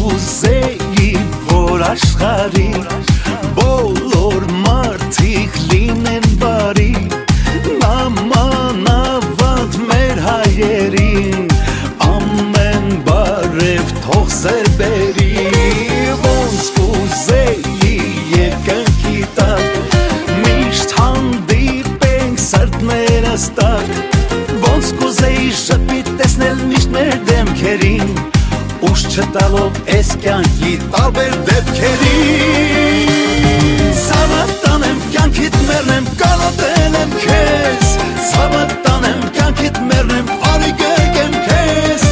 կուզեի, որ աշխարի բոլոր մարդիկ լինեն բարի, նամանավանդ մեր հայերին, ամեն բարև թող սեր բերի, ոնց կուզեի երկնքի տակ, միշտ հանդիպենք սրտներս տակ, ոնց կուզեի շպիտ տեսնել միշտ մեր դեմքերին, ուշ չտալով էս կյանքի տարբեր դեպքերին, Սավատանեմ կյանքիդ մեռնեմ, կանոտել եմ քեզ, Սավատանեմ կյանքիդ մեռնեմ, արի գրկեմ քեզ,